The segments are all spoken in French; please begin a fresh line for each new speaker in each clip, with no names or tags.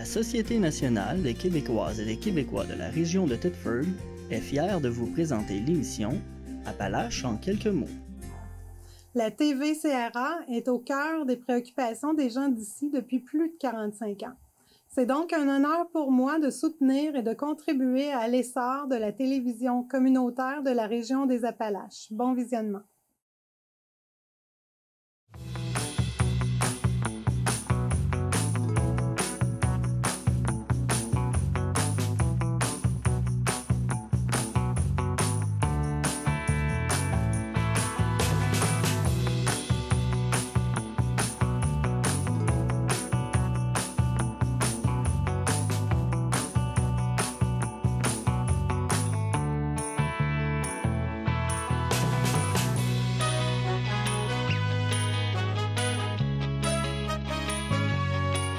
Société nationale des Québécoises et des Québécois de la région de Thetford est fière de vous présenter l'émission Appalaches en quelques mots.
La TVCRA est au cœur des préoccupations des gens d'ici depuis plus de 45 ans. C'est donc un honneur pour moi de soutenir et de contribuer à l'essor de la télévision communautaire de la région des Appalaches. Bon visionnement.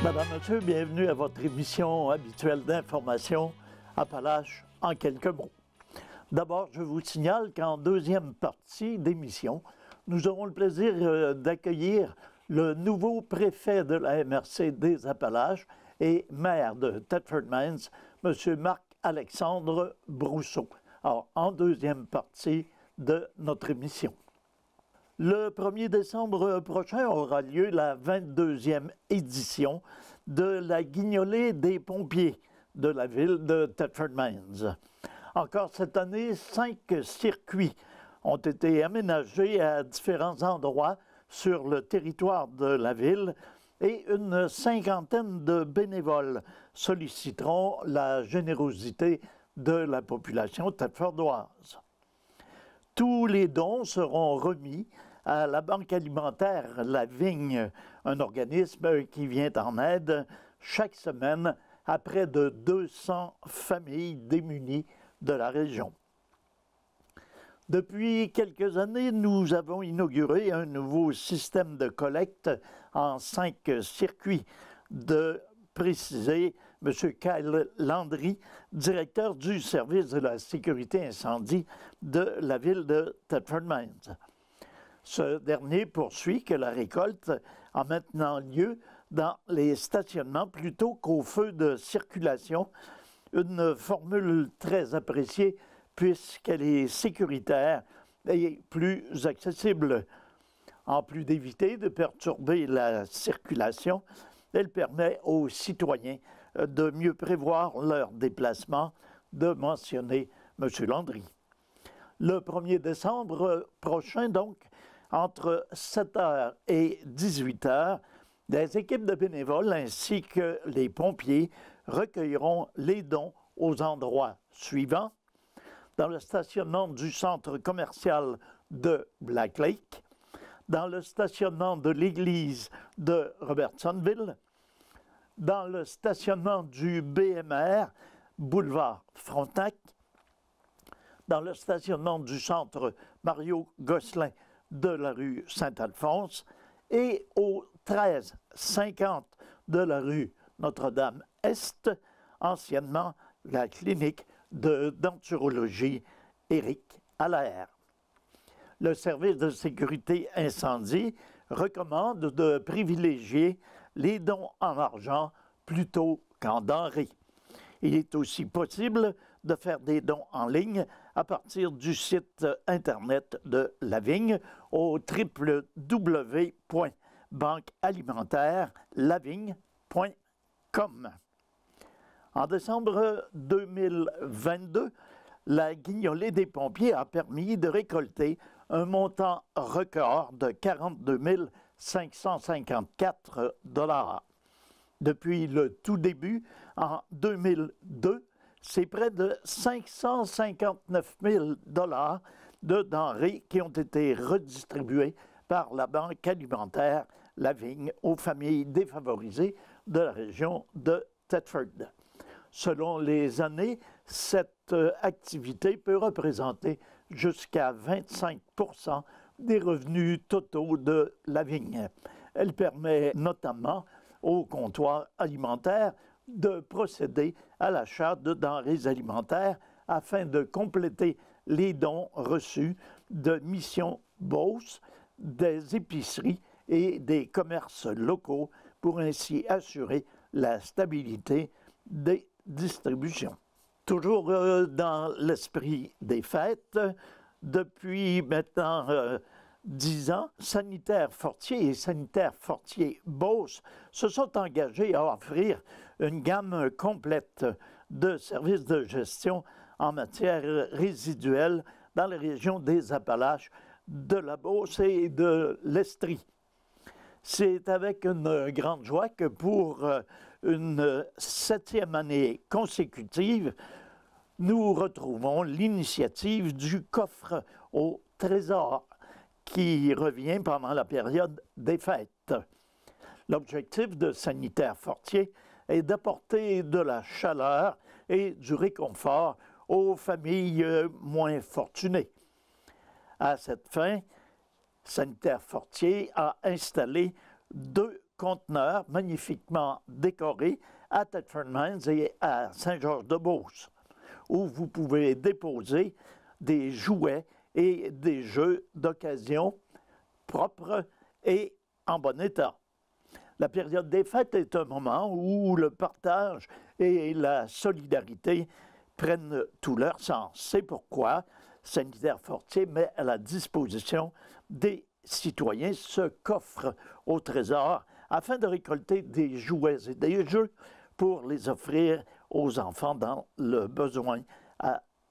Madame, Monsieur, bienvenue à votre émission habituelle d'information Appalaches en quelques mots. D'abord, je vous signale qu'en deuxième partie d'émission, nous aurons le plaisir d'accueillir le nouveau préfet de la MRC des Appalaches et maire de Thetford Mines, M. Marc-Alexandre Brousseau. Alors, en deuxième partie de notre émission. Le 1er décembre prochain aura lieu la 22e édition de la guignolée des pompiers de la ville de Thetford Mines. Encore cette année, 5 circuits ont été aménagés à différents endroits sur le territoire de la ville et une cinquantaine de bénévoles solliciteront la générosité de la population thetfordoise. Tous les dons seront remis à la Banque alimentaire La Vigne, un organisme qui vient en aide chaque semaine à près de 200 familles démunies de la région. Depuis quelques années, nous avons inauguré un nouveau système de collecte en 5 circuits, de préciser M. Kyle Landry, directeur du service de la sécurité incendie de la ville de Thetford Mines. Ce dernier poursuit que la récolte a maintenant lieu dans les stationnements plutôt qu'aux feux de circulation, une formule très appréciée puisqu'elle est sécuritaire et plus accessible. En plus d'éviter de perturber la circulation, elle permet aux citoyens de mieux prévoir leur déplacement, de mentionner M. Landry. Le 1er décembre prochain, donc, entre 7h et 18h, des équipes de bénévoles ainsi que les pompiers recueilleront les dons aux endroits suivants: dans le stationnement du centre commercial de Black Lake, dans le stationnement de l'église de Robertsonville, dans le stationnement du BMR, boulevard Frontenac, dans le stationnement du centre Mario Gosselin de la rue Saint-Alphonse et au 1350 de la rue Notre-Dame-Est, anciennement la clinique de denturologie Éric Allaire. Le service de sécurité incendie recommande de privilégier les dons en argent plutôt qu'en denrées. Il est aussi possible de faire des dons en ligne à partir du site Internet de La Vigne au www.banquealimentairelavigne.com. En décembre 2022, la guignolée des pompiers a permis de récolter un montant record de 42 554 $. Depuis le tout début, en 2002, c'est près de 559 000 $ de denrées qui ont été redistribuées par la Banque alimentaire La Vigne aux familles défavorisées de la région de Thetford. Selon les années, cette activité peut représenter jusqu'à 25 % des revenus totaux de La Vigne. Elle permet notamment au comptoir alimentaire de procéder à l'achat de denrées alimentaires afin de compléter les dons reçus de Mission Beauce, des épiceries et des commerces locaux pour ainsi assurer la stabilité des distributions. Toujours dans l'esprit des fêtes, depuis maintenant 10 ans, Sanitaire Fortier et Sanitaire Fortier Beauce se sont engagés à offrir une gamme complète de services de gestion en matière résiduelle dans les régions des Appalaches, de la Beauce et de l'Estrie. C'est avec une grande joie que pour une 7e année consécutive, nous retrouvons l'initiative du coffre au trésor qui revient pendant la période des fêtes. L'objectif de Sanitaire Fortier est d'apporter de la chaleur et du réconfort aux familles moins fortunées. À cette fin, Sanitaire Fortier a installé 2 conteneurs magnifiquement décorés à Thetford Mines et à Saint-Georges-de-Beauce, où vous pouvez déposer des jouets et des jeux d'occasion propres et en bon état. La période des fêtes est un moment où le partage et la solidarité prennent tout leur sens. C'est pourquoi Sanitaire Fortier met à la disposition des citoyens ce coffre au trésor afin de récolter des jouets et des jeux pour les offrir aux enfants dans le besoin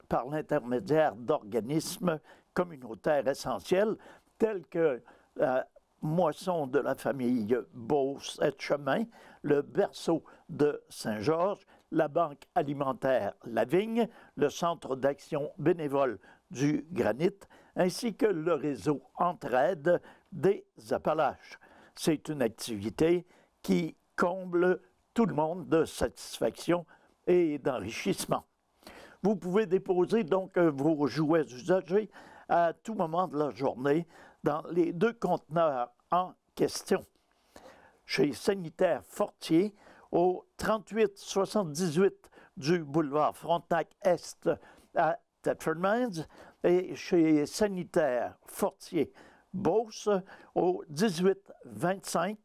par l'intermédiaire d'organismes communautaires essentiels tels que la Moisson de la famille Beauce-Etchemin, le Berceau de Saint-Georges, la Banque alimentaire La Vigne, le Centre d'action bénévole du Granit, ainsi que le réseau Entraide des Appalaches. C'est une activité qui comble tout le monde de satisfaction et d'enrichissement. Vous pouvez déposer donc vos jouets usagés à tout moment de la journée dans les 2 conteneurs en question. Chez Sanitaire Fortier, au 3878 du boulevard Frontenac-Est à Thetford Mines, et chez Sanitaire Fortier Beauce, au 1825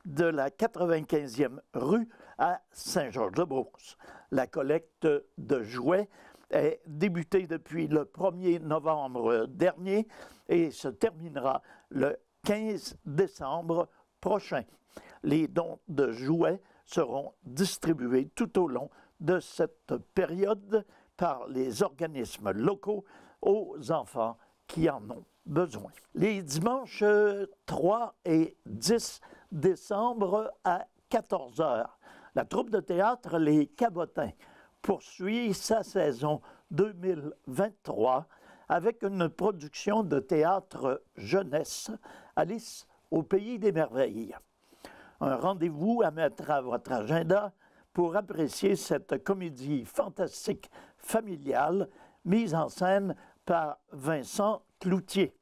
de la 95e rue à Saint-Georges-de-Beauce. La collecte de jouets est débutée depuis le 1er novembre dernier et se terminera le 15 décembre prochain. Les dons de jouets seront distribués tout au long de cette période par les organismes locaux aux enfants qui en ont besoin. Les dimanches 3 et 10 décembre à 14 h, la troupe de théâtre Les Cabotins poursuit sa saison 2023 avec une production de théâtre jeunesse, Alice au Pays des Merveilles. Un rendez-vous à mettre à votre agenda pour apprécier cette comédie fantastique familiale mise en scène par Vincent Cloutier.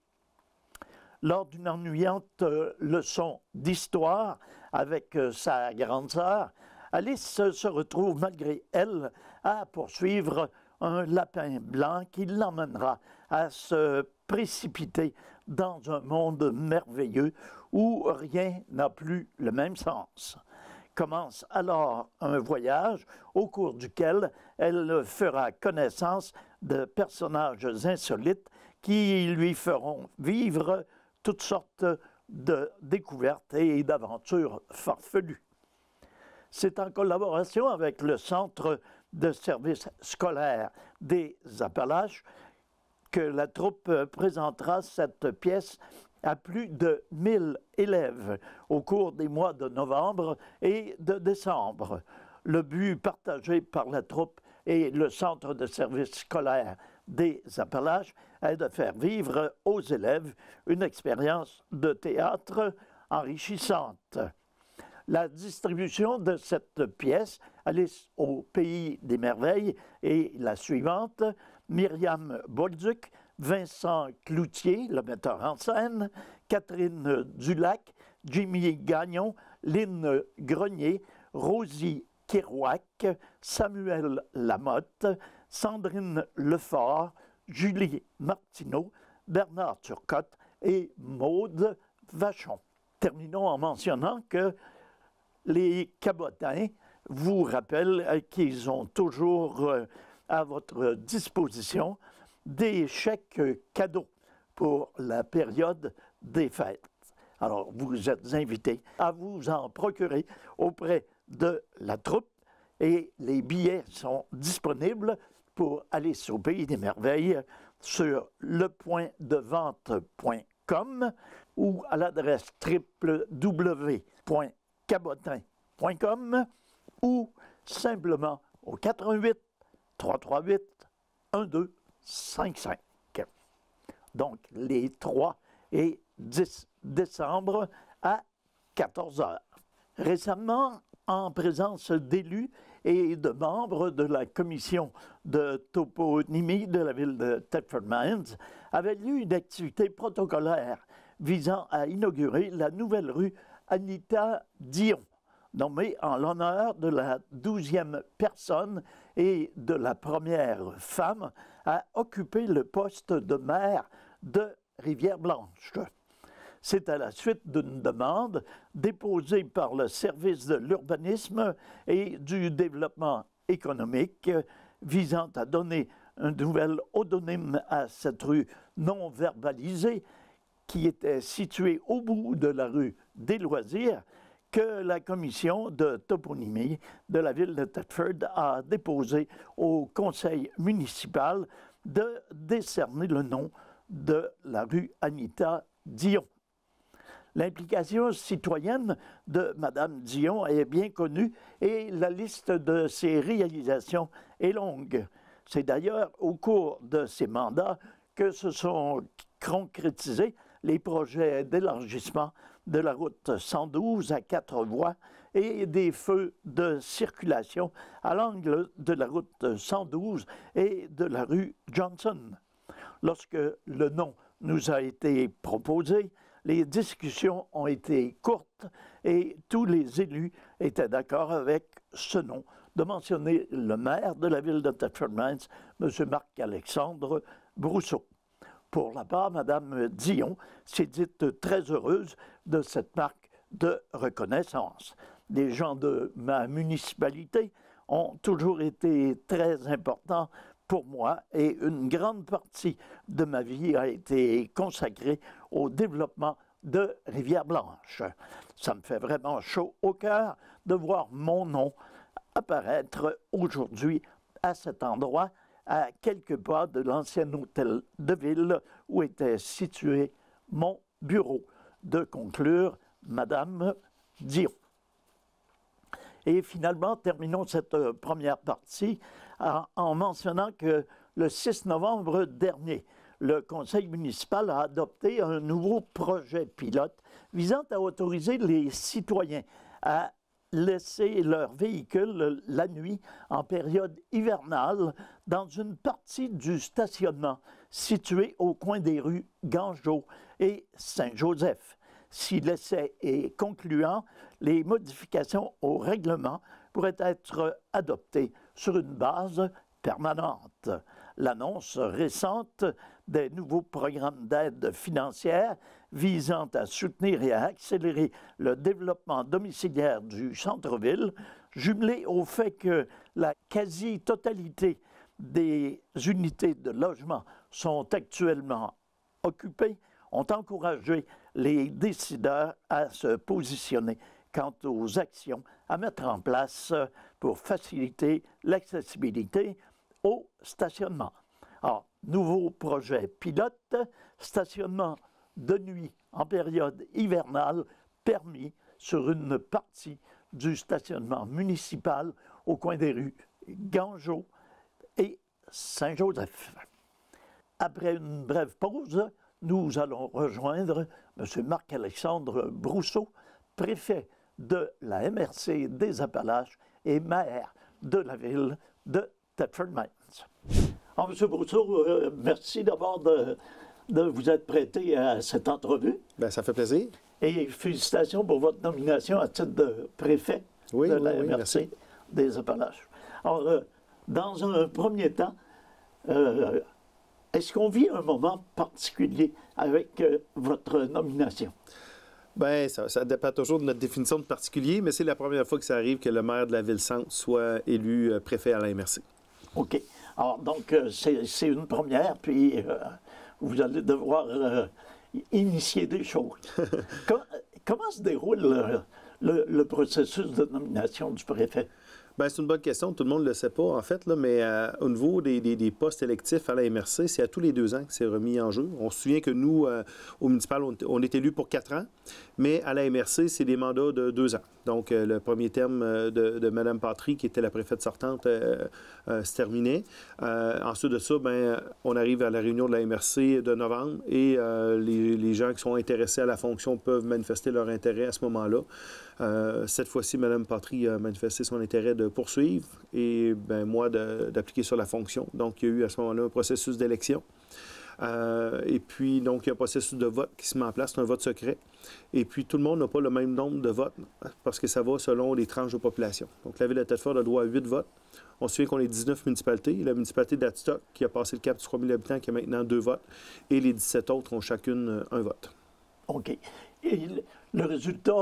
Lors d'une ennuyante leçon d'histoire avec sa grande sœur, Alice se retrouve malgré elle à poursuivre un lapin blanc qui l'emmènera à se précipiter dans un monde merveilleux où rien n'a plus le même sens. Commence alors un voyage au cours duquel elle fera connaissance de personnages insolites qui lui feront vivre toutes sortes de découvertes et d'aventures farfelues. C'est en collaboration avec le Centre de services scolaires des Appalaches que la troupe présentera cette pièce à plus de 1000 élèves au cours des mois de novembre et de décembre. Le but partagé par la troupe et le Centre de services scolaires des Appalaches est de faire vivre aux élèves une expérience de théâtre enrichissante. La distribution de cette pièce, Alice au Pays des Merveilles, est la suivante. Myriam Bolduc, Vincent Cloutier, le metteur en scène, Catherine Dulac, Jimmy Gagnon, Lynne Grenier, Rosie Kerouac, Samuel Lamotte, Sandrine Lefort, Julie Martineau, Bernard Turcotte et Maude Vachon. Terminons en mentionnant que les Cabotins vous rappelle qu'ils ont toujours à votre disposition des chèques cadeaux pour la période des fêtes. Alors, vous êtes invités à vous en procurer auprès de la troupe et les billets sont disponibles pour aller au Pays des Merveilles sur lepointdevente.com ou à l'adresse www.cabotin.com ou simplement au 88 338 1255. Donc, les 3 et 10 décembre à 14 h. Récemment, en présence d'élus et de membres de la commission de toponymie de la ville de Thetford Mines, avait lieu une activité protocolaire visant à inaugurer la nouvelle rue Anita Dion, nommée en l'honneur de la 12e personne et de la première femme à occuper le poste de maire de Rivière-Blanche. C'est à la suite d'une demande déposée par le service de l'urbanisme et du développement économique visant à donner un nouvel odonyme à cette rue non verbalisée qui était située au bout de la rue des Loisirs que la commission de toponymie de la ville de Thetford a déposé au conseil municipal de décerner le nom de la rue Anita Dion. L'implication citoyenne de Mme Dion est bien connue et la liste de ses réalisations est longue. C'est d'ailleurs au cours de ses mandats que se sont concrétisés les projets d'élargissement de la route 112 à 4 voies et des feux de circulation à l'angle de la route 112 et de la rue Johnson. Lorsque le nom nous a été proposé, les discussions ont été courtes et tous les élus étaient d'accord avec ce nom, de mentionner le maire de la ville de Thetford Mines, M. Marc-Alexandre Brousseau. Pour la part, Mme Dion s'est dite très heureuse de cette marque de reconnaissance. Les gens de ma municipalité ont toujours été très importants pour moi et une grande partie de ma vie a été consacrée au développement de Rivière-Blanche. Ça me fait vraiment chaud au cœur de voir mon nom apparaître aujourd'hui à cet endroit, à quelques pas de l'ancien hôtel de ville où était situé mon bureau. De conclure, Madame Dion. Et finalement, terminons cette première partie en mentionnant que le 6 novembre dernier, le conseil municipal a adopté un nouveau projet pilote visant à autoriser les citoyens à laisser leur véhicule la nuit en période hivernale dans une partie du stationnement situé au coin des rues Gangeot et Saint-Joseph. Si l'essai est concluant, les modifications au règlement pourraient être adoptées sur une base permanente. L'annonce récente des nouveaux programmes d'aide financière visant à soutenir et à accélérer le développement domiciliaire du centre-ville, jumelée au fait que la quasi-totalité des unités de logement sont actuellement occupées, ont encouragé les décideurs à se positionner quant aux actions à mettre en place pour faciliter l'accessibilité au stationnement. Alors, nouveau projet pilote, stationnement de nuit en période hivernale permis sur une partie du stationnement municipal au coin des rues Gangeot et Saint-Joseph. Après une brève pause, nous allons rejoindre M. Marc-Alexandre Brousseau, préfet de la MRC des Appalaches et maire de la ville de Thetford Mines. Alors, M. Brousseau, merci d'abord de vous être prêté à cette entrevue.
Bien, ça fait plaisir.
Et félicitations pour votre nomination à titre de préfet de la MRC des Appalaches. Alors, dans un premier temps, est-ce qu'on vit un moment particulier avec votre nomination?
Bien, ça dépend toujours de notre définition de particulier, mais c'est la première fois que ça arrive que le maire de la Ville-Centre soit élu préfet à la MRC.
OK. Alors, donc, c'est une première, puis vous allez devoir initier des choses. Comment se déroule le processus de nomination du préfet?
Bien, c'est une bonne question. Tout le monde ne le sait pas, en fait, là, mais au niveau des postes électifs à la MRC, c'est à tous les 2 ans que c'est remis en jeu. On se souvient que nous, au municipal, on est élus pour 4 ans, mais à la MRC, c'est des mandats de 2 ans. Donc, le premier terme de Mme Patry, qui était la préfète sortante, se terminait. Ensuite de ça, bien, on arrive à la réunion de la MRC de novembre et les gens qui sont intéressés à la fonction peuvent manifester leur intérêt à ce moment-là. Cette fois-ci, Mme Patry a manifesté son intérêt de poursuivre et ben, moi d'appliquer sur la fonction. Donc, il y a eu à ce moment-là un processus d'élection. Et puis, donc, il y a un processus de vote qui se met en place, c'est un vote secret. Et puis, tout le monde n'a pas le même nombre de votes parce que ça va selon les tranches de population. Donc, la Ville de Thetford a droit à 8 votes. On se souvient qu'on est 19 municipalités. La municipalité d'Adstock, qui a passé le cap de 3 000 habitants, qui a maintenant 2 votes. Et les 17 autres ont chacune un vote.
OK. Et le résultat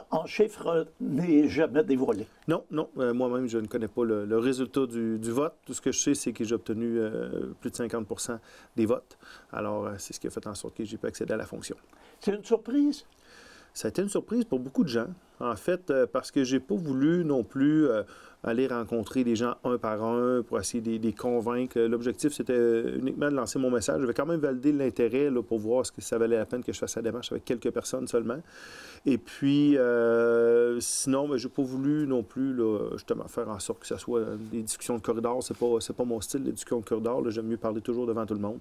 en chiffres n'est jamais dévoilé?
Non, non. Moi-même, je ne connais pas le résultat du vote. Tout ce que je sais, c'est que j'ai obtenu plus de 50 % des votes. Alors, c'est ce qui a fait en sorte que j'ai pu accéder à la fonction.
C'est une surprise?
Ça a été une surprise pour beaucoup de gens, en fait, parce que j'ai pas voulu non plus aller rencontrer les gens un par un pour essayer de les convaincre. L'objectif, c'était uniquement de lancer mon message. J'avais quand même validé l'intérêt pour voir ce que ça valait la peine que je fasse la démarche avec quelques personnes seulement. Et puis, sinon, je n'ai pas voulu non plus là, justement faire en sorte que ce soit des discussions de corridor. C'est pas mon style, les discussions de corridor. J'aime mieux parler toujours devant tout le monde.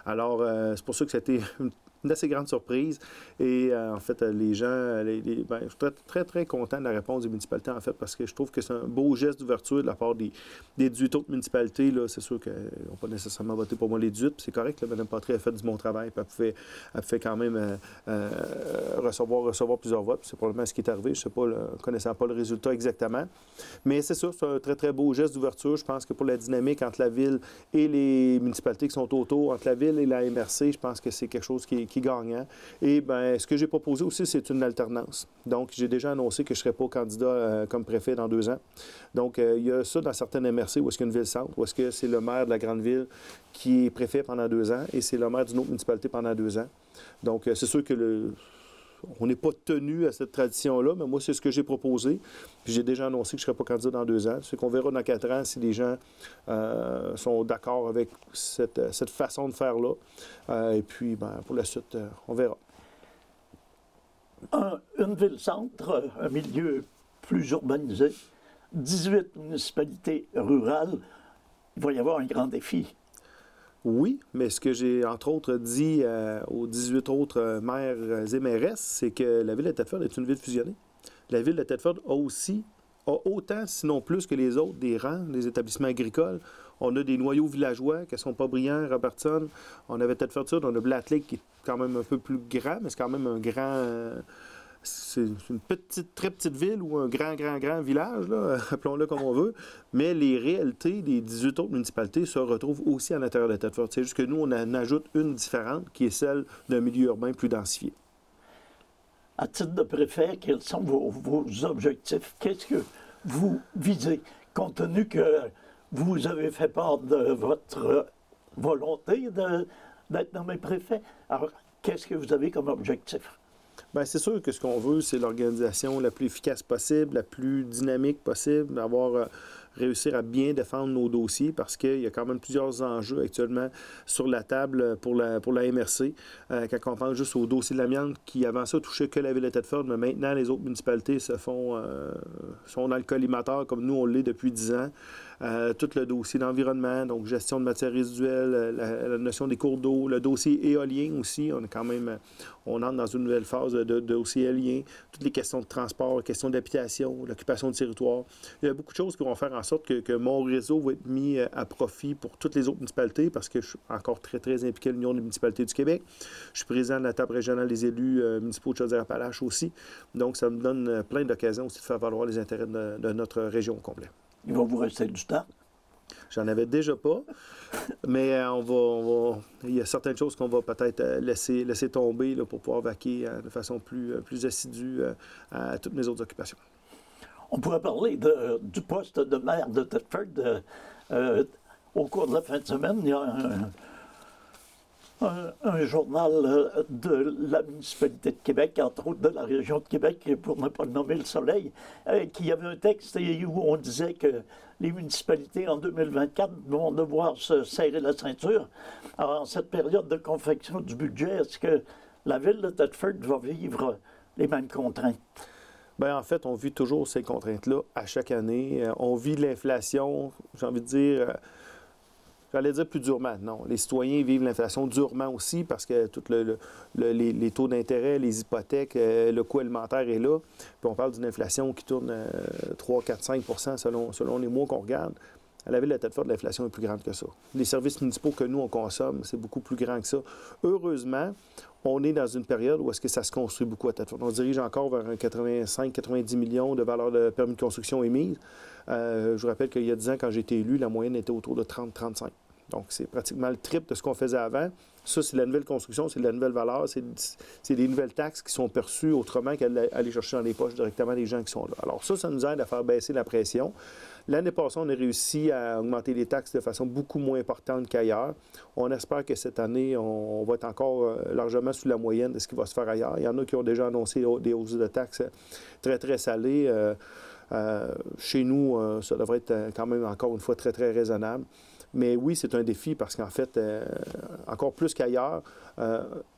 Alors, c'est pour ça que ça a été une assez grande surprise. Et en fait, les gens, ben, je suis très, très, très content de la réponse des municipalités, en fait, parce que je trouve que c'est un beau geste d'ouverture de la part des 18 autres municipalités. C'est sûr qu'elles n'ont pas nécessairement voté pour moi les 18, puis c'est correct. Là, Mme Patry a fait du bon travail, puis elle pouvait quand même recevoir plusieurs votes. C'est probablement ce qui est arrivé. Je ne sais pas, connaissant pas le résultat exactement. Mais c'est ça, c'est un très, très beau geste d'ouverture. Je pense que pour la dynamique entre la Ville et les municipalités qui sont autour, entre la Ville et la MRC, je pense que c'est quelque chose qui est gagnant. Et bien, ce que j'ai proposé aussi, c'est une alternance. Donc, j'ai déjà annoncé que je ne serai pas candidat comme préfet dans 2 ans. Donc, il y a ça dans certaines MRC où est-ce qu'il y a une ville-centre, où est-ce que c'est le maire de la grande ville qui est préfet pendant 2 ans et c'est le maire d'une autre municipalité pendant 2 ans. Donc, c'est sûr que on n'est pas tenu à cette tradition-là, mais moi, c'est ce que j'ai proposé. Puis j'ai déjà annoncé que je ne serai pas candidat dans 2 ans. C'est qu'on verra dans 4 ans si les gens sont d'accord avec cette façon de faire-là. Et puis, ben, pour la suite, on verra.
Une ville-centre, un milieu plus urbanisé, 18 municipalités rurales, il va y avoir un grand défi.
Oui, mais ce que j'ai, entre autres, dit aux 18 autres maires et mairesses, c'est que la Ville de Thetford est une ville fusionnée. La Ville de Thetford a autant, sinon plus que les autres, des rangs, des établissements agricoles. On a des noyaux villageois qui sont pas brillants, Robertson. On avait Thetford Sud, on a Blatt Lake qui est quand même un peu plus grand, mais c'est quand même un grand... c'est une très petite ville ou un grand village, là, appelons-le comme on veut, mais les réalités des 18 autres municipalités se retrouvent aussi à l'intérieur de Thetford. C'est juste que nous, on en ajoute une différente, qui est celle d'un milieu urbain plus densifié.
À titre de préfet, quels sont vos objectifs? Qu'est-ce que vous visez, compte tenu que vous avez fait part de votre volonté d'être nommé préfet? Alors, qu'est-ce que vous avez comme objectif?
Bien, c'est sûr que ce qu'on veut, c'est l'organisation la plus efficace possible, la plus dynamique possible, d'avoir réussir à bien défendre nos dossiers parce qu'il y a quand même plusieurs enjeux actuellement sur la table pour la MRC. Quand on pense juste au dossier de l'amiante qui, avant ça, touchait que la Ville de Thetford, mais maintenant, les autres municipalités sont dans le collimateur comme nous, on l'est depuis 10 ans. Tout le dossier d'environnement, donc gestion de matières résiduelles, la notion des cours d'eau, le dossier éolien aussi, on entre dans une nouvelle phase de dossier éolien, toutes les questions de transport, les questions d'habitation, l'occupation du territoire. Il y a beaucoup de choses qui vont faire en sorte que mon réseau va être mis à profit pour toutes les autres municipalités parce que je suis encore très, très impliqué à l'Union des municipalités du Québec. Je suis président de la table régionale des élus municipaux de Chaudière-Appalaches aussi. Donc, ça me donne plein d'occasions aussi de faire valoir les intérêts de notre région au complet.
Il va vous rester du temps?
J'en avais déjà pas. Mais il y a certaines choses qu'on va peut-être laisser tomber là, pour pouvoir vaquer de façon plus assidue à toutes mes autres occupations.
On pourrait parler du poste de maire de Thetford. Au cours de la fin de semaine, il y a un journal de la municipalité de Québec, entre autres de la région de Québec, pour ne pas le nommer Le Soleil, qui avait un texte où on disait que les municipalités en 2024 vont devoir se serrer la ceinture. Alors, en cette période de confection du budget, est-ce que la ville de Thetford va vivre les mêmes contraintes?
Bien, en fait, on vit toujours ces contraintes-là à chaque année. On vit l'inflation, j'ai envie de dire... J'allais dire plus durement. Non, les citoyens vivent l'inflation durement aussi parce que tous les taux d'intérêt, les hypothèques, le coût alimentaire est là. Puis on parle d'une inflation qui tourne 3, 4, 5 selon les mois qu'on regarde. À la ville de Thetford, l'inflation est plus grande que ça. Les services municipaux que nous, on consomme, c'est beaucoup plus grand que ça. Heureusement, on est dans une période où est-ce que ça se construit beaucoup à Thetford. On se dirige encore vers un 85-90 millions de valeur de permis de construction émise. Je vous rappelle qu'il y a 10 ans, quand j'ai été élu, la moyenne était autour de 30-35. Donc, c'est pratiquement le triple de ce qu'on faisait avant. Ça, c'est de la nouvelle construction, c'est de la nouvelle valeur, c'est des nouvelles taxes qui sont perçues autrement qu'aller chercher dans les poches directement les gens qui sont là. Alors ça nous aide à faire baisser la pression. L'année passée, on a réussi à augmenter les taxes de façon beaucoup moins importante qu'ailleurs. On espère que cette année, on va être encore largement sous la moyenne de ce qui va se faire ailleurs. Il y en a qui ont déjà annoncé des hausses de taxes très, très salées. Chez nous, ça devrait être quand même encore une fois très, très raisonnable. Mais oui, c'est un défi parce qu'en fait, encore plus qu'ailleurs,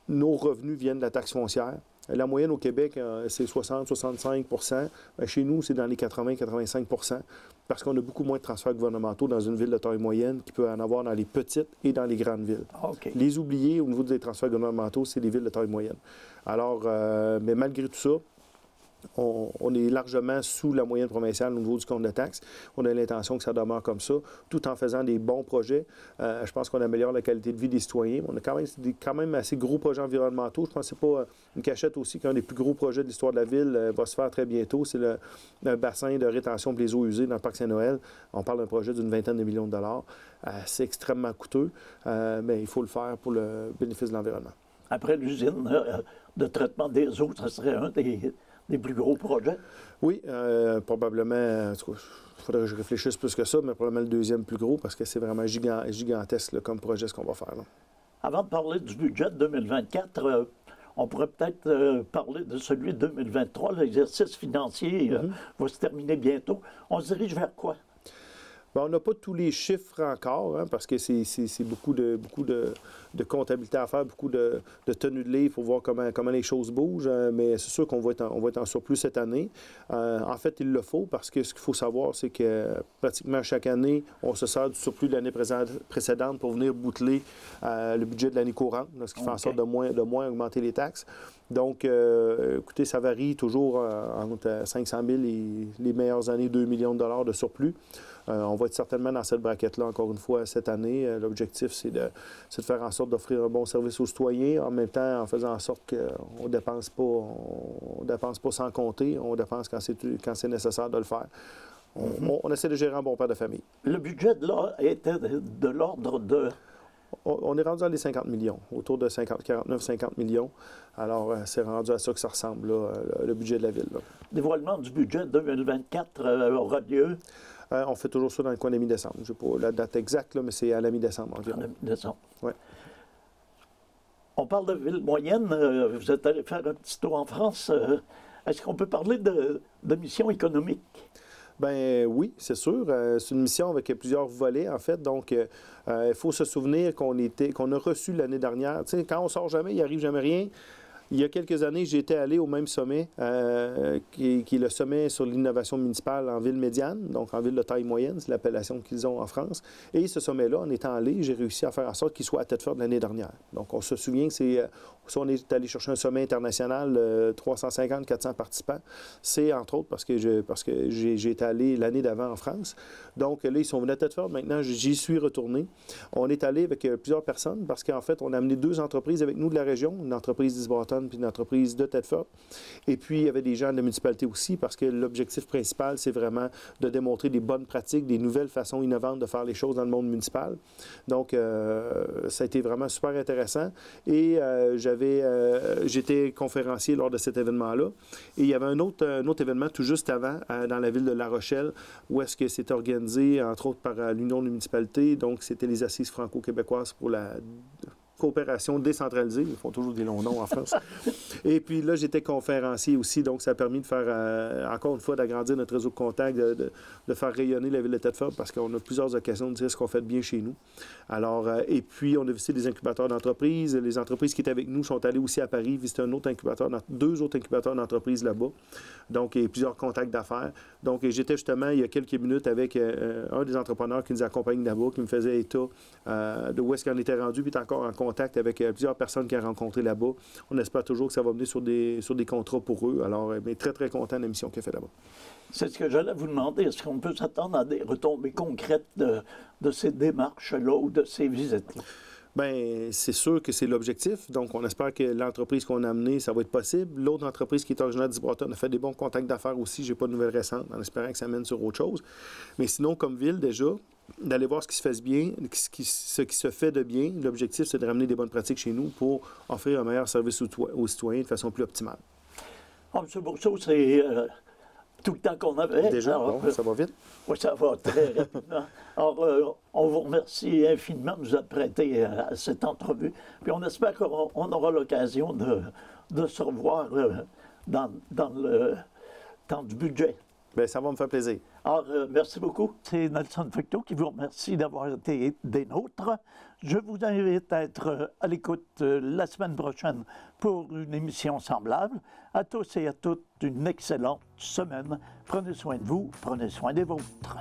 nos revenus viennent de la taxe foncière. La moyenne au Québec, c'est 60-65 %. Chez nous, c'est dans les 80-85 % parce qu'on a beaucoup moins de transferts gouvernementaux dans une ville de taille moyenne qu'il peut en avoir dans les petites et dans les grandes villes.
Okay.
Les oubliés au niveau des transferts gouvernementaux, c'est les villes de taille moyenne. Alors, mais malgré tout ça, on est largement sous la moyenne provinciale au niveau du compte de taxes. On a l'intention que ça demeure comme ça, tout en faisant des bons projets. Je pense qu'on améliore la qualité de vie des citoyens. On a quand même assez gros projets environnementaux. Je pense que ce n'est pas une cachette aussi qu'un des plus gros projets de l'histoire de la ville va se faire très bientôt. C'est un bassin de rétention pour les eaux usées dans le parc Saint-Noël. On parle d'un projet d'une vingtaine de millions de dollars. C'est extrêmement coûteux, mais il faut le faire pour le bénéfice de l'environnement.
Après l'usine de traitement des eaux, ça serait un des plus gros projets?
Oui, probablement, il faudrait que je réfléchisse plus que ça, mais probablement le deuxième plus gros parce que c'est vraiment gigantesque là, comme projet ce qu'on va faire. Là.
Avant de parler du budget de 2024, on pourrait peut-être parler de celui de 2023. L'exercice financier va se terminer bientôt. On se dirige vers quoi?
Bien, on n'a pas tous les chiffres encore, hein, parce que c'est beaucoup de comptabilité à faire, beaucoup de tenue de livre pour voir comment les choses bougent, mais c'est sûr qu'on va être en surplus cette année. En fait, il le faut, parce que ce qu'il faut savoir, c'est que pratiquement chaque année, on se sert du surplus de l'année précédente pour venir boucler le budget de l'année courante, ce qui fait en sorte de moins augmenter les taxes. Donc, écoutez, ça varie toujours entre 500 000 et les meilleures années, 2 millions de dollars de surplus. On va être certainement dans cette braquette-là, encore une fois, cette année. L'objectif, c'est de faire en sorte d'offrir un bon service aux citoyens, en même temps en faisant en sorte qu'on ne dépense pas sans compter, on dépense quand c'est nécessaire de le faire. On essaie de gérer un bon père de famille.
Le budget, là, était de l'ordre de...
On est rendu dans les 50 millions, autour de 49-50 millions. Alors, c'est rendu à ça que ça ressemble, là, le budget de la ville. Là.
Dévoilement du budget 2024 aura lieu?
On fait toujours ça dans le coin de la mi-décembre. Je n'ai pas la date exacte, là, mais c'est à la mi-décembre environ.
À la mi-décembre.
Oui.
On parle de ville moyenne. Vous êtes allé faire un petit tour en France. Est-ce qu'on peut parler de mission économique?
Bien oui, c'est sûr. C'est une mission avec plusieurs volets, en fait. Donc, il faut se souvenir qu'on a reçu l'année dernière. Tu sais, quand on sort jamais, il n'arrive jamais rien. Il y a quelques années, j'étais allé au même sommet, qui est le sommet sur l'innovation municipale en ville médiane, donc en ville de taille moyenne, c'est l'appellation qu'ils ont en France. Et ce sommet-là, en étant allé, j'ai réussi à faire en sorte qu'il soit à Thetford l'année dernière. Donc, on se souvient que si on est allé chercher un sommet international, 350-400 participants, c'est entre autres parce que j'ai été allé l'année d'avant en France. Donc, là, ils sont venus à Thetford. Maintenant, j'y suis retourné. On est allé avec plusieurs personnes parce qu'en fait, on a amené 2 entreprises avec nous de la région, une entreprise d'Isbroton personnes puis d'entreprises de Thetford. Et puis, il y avait des gens de la municipalité aussi, parce que l'objectif principal, c'est vraiment de démontrer des bonnes pratiques, des nouvelles façons innovantes de faire les choses dans le monde municipal. Donc, ça a été vraiment super intéressant. Et j'étais conférencier lors de cet événement-là. Et il y avait un autre événement tout juste avant, dans la ville de La Rochelle, où est-ce que c'était organisé, entre autres, par l'Union des municipalités. Donc, c'était les Assises franco-québécoises pour la coopération décentralisée. Ils font toujours des longs noms en France. Et puis là, j'étais conférencier aussi, donc ça a permis de faire, encore une fois, d'agrandir notre réseau de contacts, de faire rayonner la ville de Thetford, parce qu'on a plusieurs occasions de dire ce qu'on fait de bien chez nous. Alors, et puis, on a visité des incubateurs d'entreprises. Les entreprises qui étaient avec nous sont allées aussi à Paris visiter deux autres incubateurs d'entreprises là-bas. Donc, et plusieurs contacts d'affaires. Donc, j'étais justement, il y a quelques minutes, avec un des entrepreneurs qui nous accompagne là-bas, qui me faisait état de où est-ce qu'on était rendu, puis est encore en contact avec plusieurs personnes qu'il a rencontrées là-bas. On espère toujours que ça va mener sur des contrats pour eux. Alors, mais très, très content de la mission qu'il a fait là-bas.
C'est ce que j'allais vous demander. Est-ce qu'on peut s'attendre à des retombées concrètes de ces démarches-là ou de ces visites-là?
Bien, c'est sûr que c'est l'objectif. Donc, on espère que l'entreprise qu'on a amenée, ça va être possible. L'autre entreprise qui est originaire d'Ibrahton a fait des bons contacts d'affaires aussi. Je n'ai pas de nouvelles récentes, en espérant que ça mène sur autre chose. Mais sinon, comme ville, déjà, d'aller voir ce qui se fait bien, ce qui se fait de bien. L'objectif, c'est de ramener des bonnes pratiques chez nous pour offrir un meilleur service aux citoyens de façon plus optimale.
Ah, M. Bourseau, c'est tout le temps qu'on avait.
Déjà,
alors,
bon, ça va vite.
Oui, ça va très rapidement. Alors, on vous remercie infiniment de nous avoir prêté à cette entrevue. Puis on espère qu'on aura l'occasion de se revoir dans le temps du budget.
Bien, ça va me faire plaisir.
Alors, merci beaucoup. C'est Nelson Fecteau qui vous remercie d'avoir été des nôtres. Je vous invite à être à l'écoute la semaine prochaine pour une émission semblable. À tous et à toutes, une excellente semaine. Prenez soin de vous, prenez soin des vôtres.